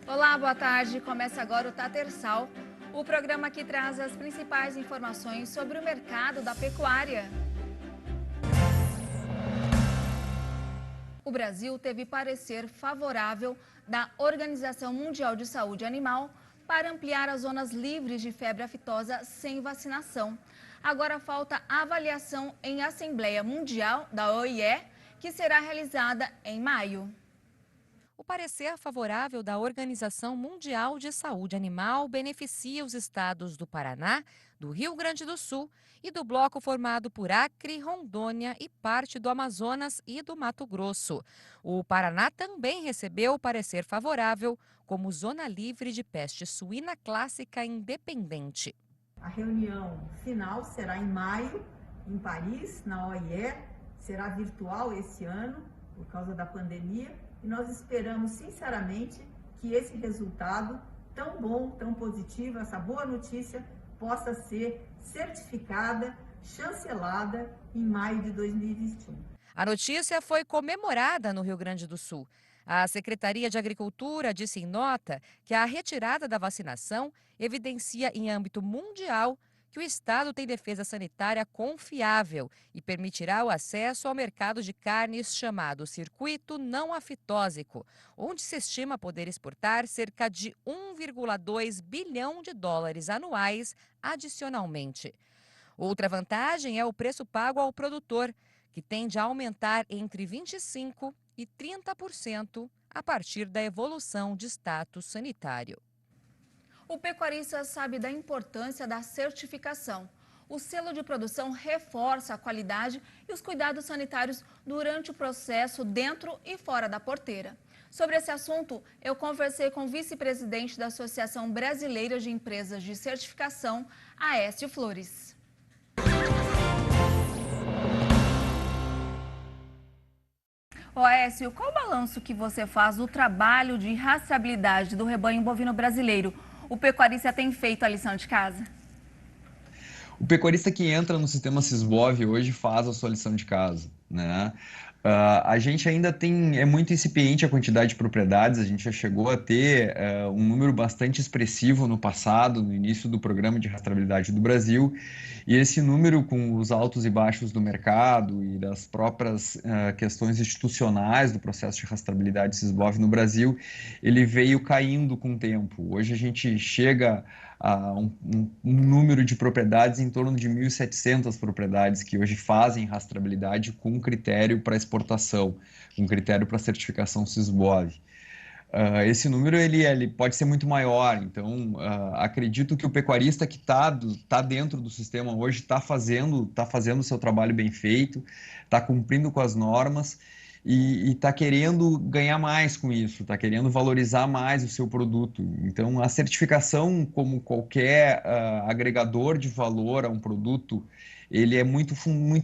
Olá, boa tarde. Começa agora o Tatersal, o programa que traz as principais informações sobre o mercado da pecuária. O Brasil teve parecer favorável da Organização Mundial de Saúde Animal para ampliar as zonas livres de febre aftosa sem vacinação. Agora falta a avaliação em Assembleia Mundial da OIE, que será realizada em maio. O parecer favorável da Organização Mundial de Saúde Animal beneficia os estados do Paraná, do Rio Grande do Sul e do bloco formado por Acre, Rondônia e parte do Amazonas e do Mato Grosso. O Paraná também recebeu o parecer favorável como zona livre de peste suína clássica independente. A reunião final será em maio, em Paris, na OIE, será virtual esse ano, por causa da pandemia, e nós esperamos, sinceramente, que esse resultado tão bom, tão positivo, essa boa notícia, possa ser certificada, chancelada em maio de 2021. A notícia foi comemorada no Rio Grande do Sul. A Secretaria de Agricultura disse em nota que a retirada da vacinação evidencia em âmbito mundial que o Estado tem defesa sanitária confiável e permitirá o acesso ao mercado de carnes chamado Circuito Não Aftósico, onde se estima poder exportar cerca de 1,2 bilhão de dólares anuais adicionalmente. Outra vantagem é o preço pago ao produtor, que tende a aumentar entre 25% e 30% a partir da evolução de status sanitário. O pecuarista sabe da importância da certificação. O selo de produção reforça a qualidade e os cuidados sanitários durante o processo dentro e fora da porteira. Sobre esse assunto, eu conversei com o vice-presidente da Associação Brasileira de Empresas de Certificação, Aécio Flores. Ô Aécio, qual o balanço que você faz do trabalho de rastreabilidade do rebanho bovino brasileiro? O pecuarista tem feito a lição de casa? O pecuarista que entra no sistema Sisbov hoje faz a sua lição de casa, né? A gente ainda é muito incipiente a quantidade de propriedades, a gente já chegou a ter um número bastante expressivo no passado, no início do programa de rastreabilidade do Brasil, e esse número, com os altos e baixos do mercado e das próprias questões institucionais do processo de rastreabilidade Sisbov no Brasil, ele veio caindo com o tempo. Hoje a gente chega a um número de propriedades em torno de 1.700 propriedades que hoje fazem rastreabilidade com critério para exportação, com critério para certificação Sisbov. Esse número ele pode ser muito maior, então acredito que o pecuarista que está dentro do sistema hoje está fazendo o seu trabalho bem feito, está cumprindo com as normas e está querendo ganhar mais com isso, está querendo valorizar mais o seu produto. Então, a certificação, como qualquer agregador de valor a um produto, ele é muito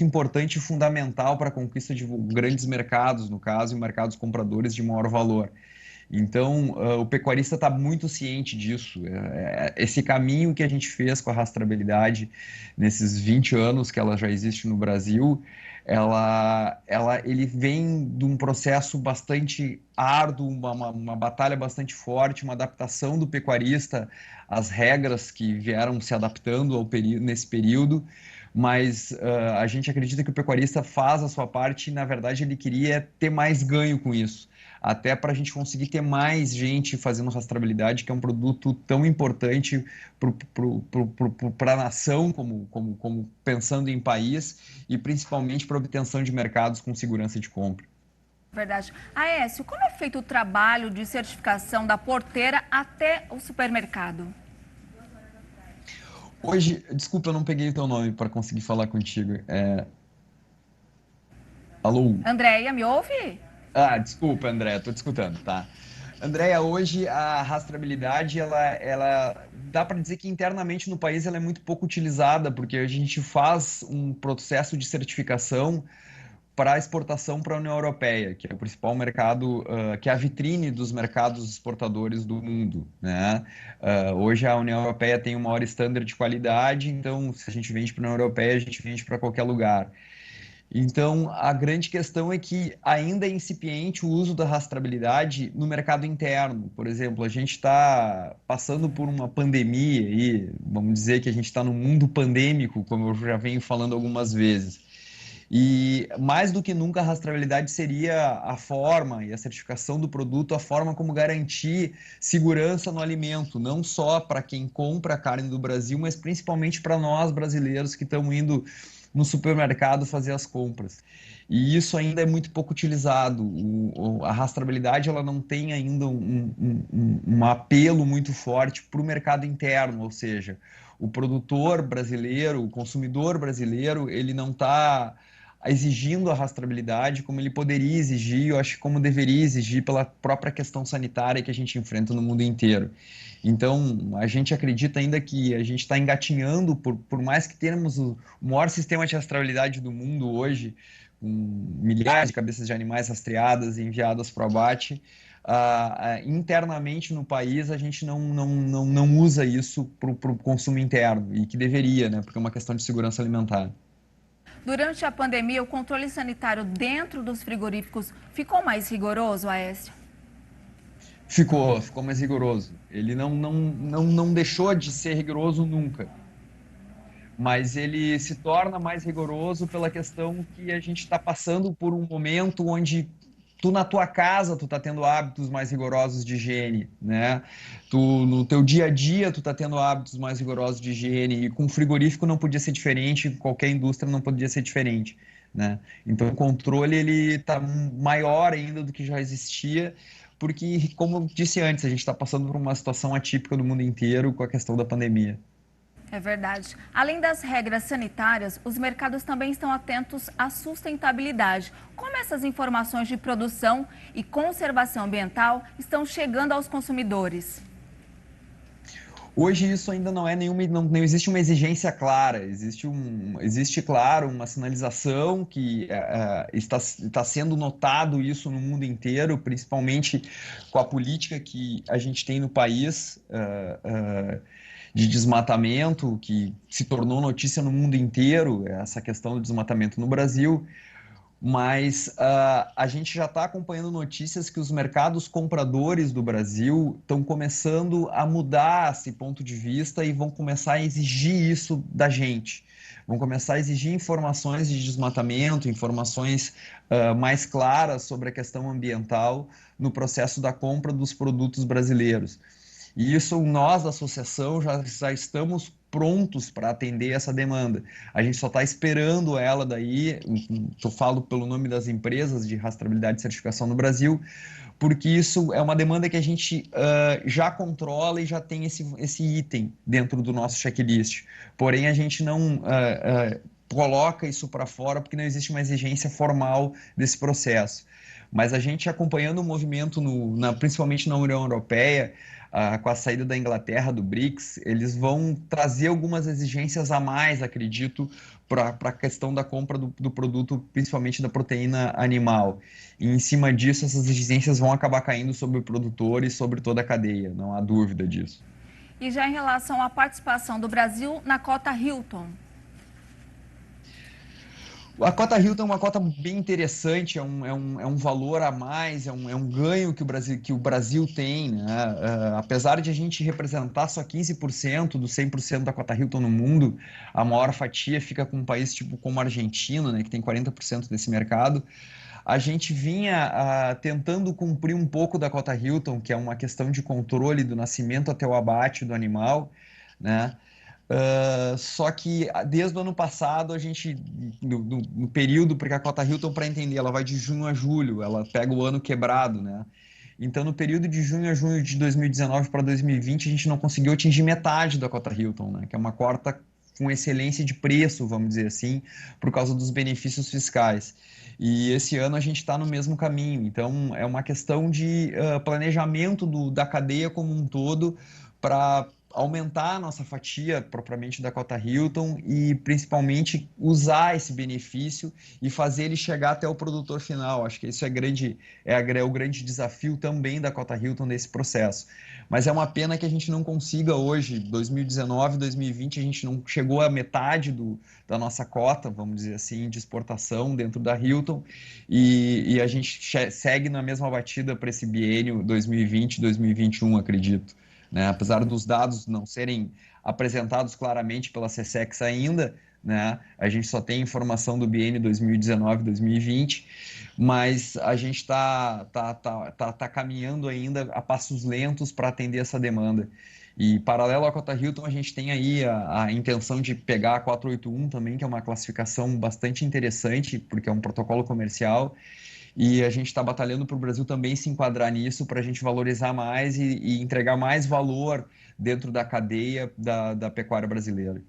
importante e fundamental para a conquista de grandes mercados, no caso, e mercados compradores de maior valor. Então, o pecuarista está muito ciente disso. Esse caminho que a gente fez com a rastreabilidade nesses 20 anos que ela já existe no Brasil, ele vem de um processo bastante árduo, uma batalha bastante forte, uma adaptação do pecuarista às regras que vieram se adaptando nesse período, mas a gente acredita que o pecuarista faz a sua parte e, na verdade, ele queria ter mais ganho com isso, até para a gente conseguir ter mais gente fazendo rastreabilidade, que é um produto tão importante para a nação, como pensando em país, e principalmente para a obtenção de mercados com segurança de compra. Verdade. Aécio, como é feito o trabalho de certificação da porteira até o supermercado? Hoje, desculpa, eu não peguei o teu nome para conseguir falar contigo. Alô? Andréia, me ouve? Desculpa, André, estou te escutando, tá? Andréia, hoje a rastreabilidade, ela dá para dizer que internamente no país ela é muito pouco utilizada, porque a gente faz um processo de certificação para exportação para a União Europeia, que é o principal mercado, que é a vitrine dos mercados exportadores do mundo, né? Hoje a União Europeia tem um maior standard de qualidade, então se a gente vende para a União Europeia, a gente vende para qualquer lugar. Então, a grande questão é que ainda é incipiente o uso da rastreabilidade no mercado interno. Por exemplo, a gente está passando por uma pandemia e vamos dizer que a gente está no mundo pandêmico, como eu já venho falando algumas vezes. E mais do que nunca a rastreabilidade seria a forma e a certificação do produto, a forma como garantir segurança no alimento, não só para quem compra a carne do Brasil, mas principalmente para nós brasileiros que estamos indo no supermercado fazer as compras. E isso ainda é muito pouco utilizado. A rastreabilidade ela não tem ainda um apelo muito forte para o mercado interno, ou seja, o produtor brasileiro, o consumidor brasileiro, ele não está exigindo a rastreabilidade como ele poderia exigir, eu acho que como deveria exigir pela própria questão sanitária que a gente enfrenta no mundo inteiro. Então, a gente acredita ainda que a gente está engatinhando, por mais que tenhamos o maior sistema de rastreabilidade do mundo hoje, com milhares de cabeças de animais rastreadas e enviadas para o abate, internamente no país a gente não usa isso para o consumo interno, e que deveria, né, porque é uma questão de segurança alimentar. Durante a pandemia, o controle sanitário dentro dos frigoríficos ficou mais rigoroso, Aécio? Ficou mais rigoroso. Ele não deixou de ser rigoroso nunca, mas ele se torna mais rigoroso pela questão que a gente está passando por um momento onde tu na tua casa tu tá tendo hábitos mais rigorosos de higiene, né? Tu no teu dia a dia tu tá tendo hábitos mais rigorosos de higiene e com frigorífico não podia ser diferente, qualquer indústria não podia ser diferente, né? Então o controle ele tá maior ainda do que já existia, porque como eu disse antes, a gente está passando por uma situação atípica do mundo inteiro com a questão da pandemia. É verdade. Além das regras sanitárias, os mercados também estão atentos à sustentabilidade. Como essas informações de produção e conservação ambiental estão chegando aos consumidores? Hoje isso ainda não é nenhuma, não existe uma exigência clara, existe claro uma sinalização que está sendo notado isso no mundo inteiro, principalmente com a política que a gente tem no país de desmatamento, que se tornou notícia no mundo inteiro, essa questão do desmatamento no Brasil. Mas a gente já está acompanhando notícias que os mercados compradores do Brasil estão começando a mudar esse ponto de vista e vão começar a exigir isso da gente. Vão começar a exigir informações de desmatamento, informações mais claras sobre a questão ambiental no processo da compra dos produtos brasileiros. E isso nós da associação já estamos prontos para atender essa demanda. A gente só está esperando ela daí, eu falo pelo nome das empresas de rastreabilidade e certificação no Brasil, porque isso é uma demanda que a gente já controla e já tem esse item dentro do nosso checklist. Porém, a gente não coloca isso para fora porque não existe uma exigência formal desse processo. Mas a gente acompanhando o movimento, principalmente na União Europeia, com a saída da Inglaterra do BRICS, eles vão trazer algumas exigências a mais, acredito, para a questão da compra do produto, principalmente da proteína animal. E em cima disso, essas exigências vão acabar caindo sobre o produtor e sobre toda a cadeia, não há dúvida disso. E já em relação à participação do Brasil na cota Hilton? A cota Hilton é uma cota bem interessante, é um valor a mais, é um ganho que o Brasil tem, né? Apesar de a gente representar só 15% dos 100% da cota Hilton no mundo, a maior fatia fica com um país tipo como a Argentina, né, que tem 40% desse mercado. A gente vinha tentando cumprir um pouco da cota Hilton, que é uma questão de controle do nascimento até o abate do animal, né? Só que desde o ano passado, a gente, no período, porque a cota Hilton, para entender, ela vai de junho a julho, ela pega o ano quebrado, né? Então, no período de junho a junho de 2019 para 2020, a gente não conseguiu atingir metade da cota Hilton, né? Que é uma cota com excelência de preço, vamos dizer assim, por causa dos benefícios fiscais. E esse ano a gente está no mesmo caminho. Então, é uma questão de planejamento da cadeia como um todo para aumentar a nossa fatia propriamente da cota Hilton e principalmente usar esse benefício e fazer ele chegar até o produtor final. Acho que isso é o grande desafio também da cota Hilton nesse processo. Mas é uma pena que a gente não consiga hoje, 2019, 2020, a gente não chegou à metade da nossa cota, vamos dizer assim, de exportação dentro da Hilton e a gente segue na mesma batida para esse biênio 2020, 2021, acredito. Né? Apesar dos dados não serem apresentados claramente pela SECEX ainda, né? A gente só tem informação do biênio 2019-2020, mas a gente está caminhando ainda a passos lentos para atender essa demanda. E paralelo à cota Hilton, a gente tem aí a intenção de pegar a 481 também, que é uma classificação bastante interessante, porque é um protocolo comercial, e a gente está batalhando para o Brasil também se enquadrar nisso, para a gente valorizar mais e entregar mais valor dentro da cadeia da pecuária brasileira.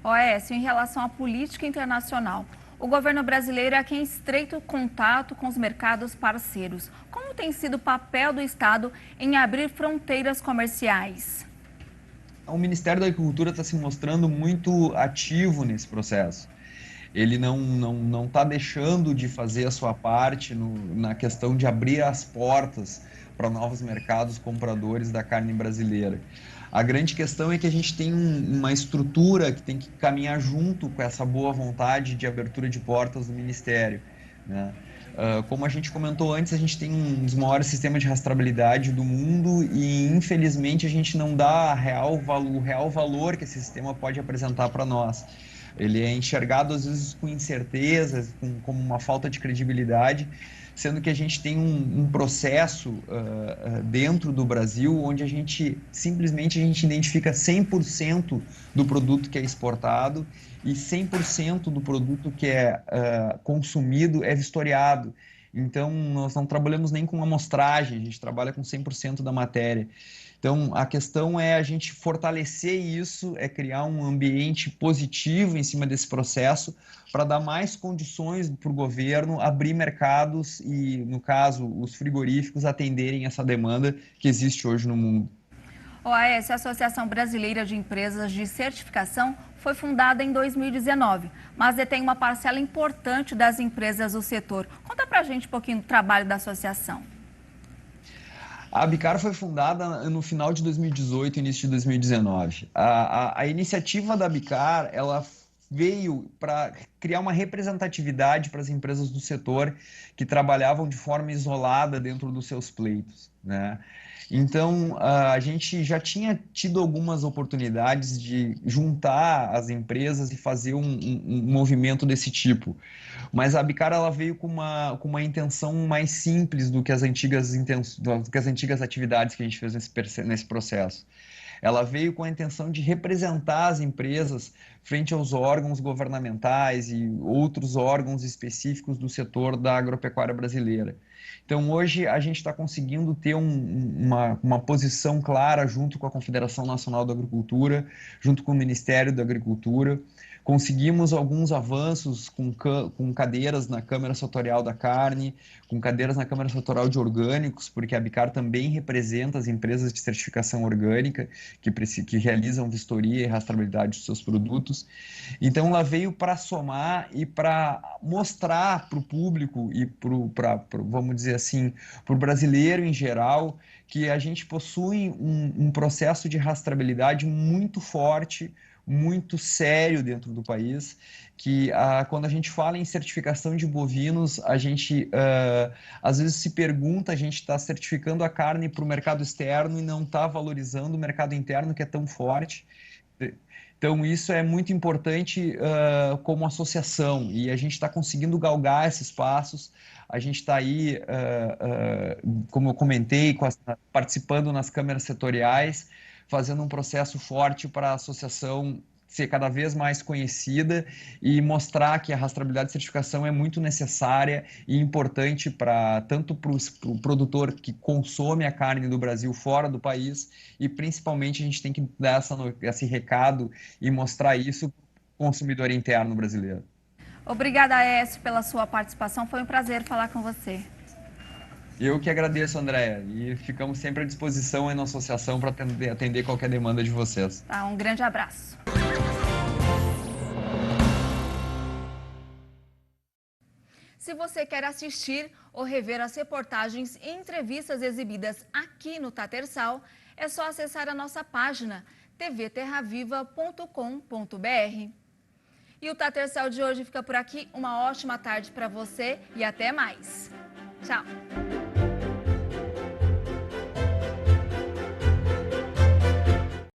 Oécio, em relação à política internacional, o governo brasileiro é quem em estreito contato com os mercados parceiros. Como tem sido o papel do Estado em abrir fronteiras comerciais? O Ministério da Agricultura está se mostrando muito ativo nesse processo. Ele não está deixando de fazer a sua parte na questão de abrir as portas para novos mercados compradores da carne brasileira. A grande questão é que a gente tem uma estrutura que tem que caminhar junto com essa boa vontade de abertura de portas do Ministério, né? Como a gente comentou antes, a gente tem um dos maiores sistemas de rastreabilidade do mundo e, infelizmente, a gente não dá o real valor que esse sistema pode apresentar para nós. Ele é enxergado, às vezes, com incertezas, como uma falta de credibilidade, sendo que a gente tem um processo dentro do Brasil onde a gente simplesmente identifica 100% do produto que é exportado e 100% do produto que é consumido é vistoriado. Então, nós não trabalhamos nem com amostragem, a gente trabalha com 100% da matéria. Então, a questão é a gente fortalecer isso, é criar um ambiente positivo em cima desse processo para dar mais condições para o governo abrir mercados e, no caso, os frigoríficos atenderem essa demanda que existe hoje no mundo. OAS, a Associação Brasileira de Empresas de Certificação, foi fundada em 2019, mas detém uma parcela importante das empresas do setor. Conta pra gente um pouquinho do trabalho da associação. A Abicar foi fundada no final de 2018, início de 2019. A iniciativa da Abicar, ela veio para criar uma representatividade para as empresas do setor que trabalhavam de forma isolada dentro dos seus pleitos, né? Então, a gente já tinha tido algumas oportunidades de juntar as empresas e fazer um movimento desse tipo. Mas a Abicar ela veio com uma intenção mais simples do que as antigas atividades que a gente fez nesse processo. Ela veio com a intenção de representar as empresas frente aos órgãos governamentais e outros órgãos específicos do setor da agropecuária brasileira. Então, hoje, a gente está conseguindo ter uma posição clara junto com a Confederação Nacional da Agricultura, junto com o Ministério da Agricultura. Conseguimos alguns avanços com cadeiras na Câmara Setorial da Carne, com cadeiras na Câmara Setorial de Orgânicos, porque a Abicar também representa as empresas de certificação orgânica que realizam vistoria e rastreabilidade dos seus produtos. Então, ela veio para somar e para mostrar para o público e vamos dizer assim, para o brasileiro em geral, que a gente possui um processo de rastreabilidade muito forte, muito sério dentro do país, que quando a gente fala em certificação de bovinos, a gente às vezes se pergunta, a gente está certificando a carne para o mercado externo e não está valorizando o mercado interno que é tão forte. Então, isso é muito importante como associação e a gente está conseguindo galgar esses passos. A gente está aí, como eu comentei, participando nas câmaras setoriais, fazendo um processo forte para a associação ser cada vez mais conhecida e mostrar que a rastreabilidade de certificação é muito necessária e importante tanto para o produtor que consome a carne do Brasil fora do país e principalmente a gente tem que dar esse recado e mostrar isso para o consumidor interno brasileiro. Obrigada, Aécio, pela sua participação. Foi um prazer falar com você. Eu que agradeço, Andréia, e ficamos sempre à disposição aí na associação para atender qualquer demanda de vocês. Tá, um grande abraço. Se você quer assistir ou rever as reportagens e entrevistas exibidas aqui no Tatersal, é só acessar a nossa página tvterraviva.com.br. E o Tatersal de hoje fica por aqui. Uma ótima tarde para você e até mais. Tchau!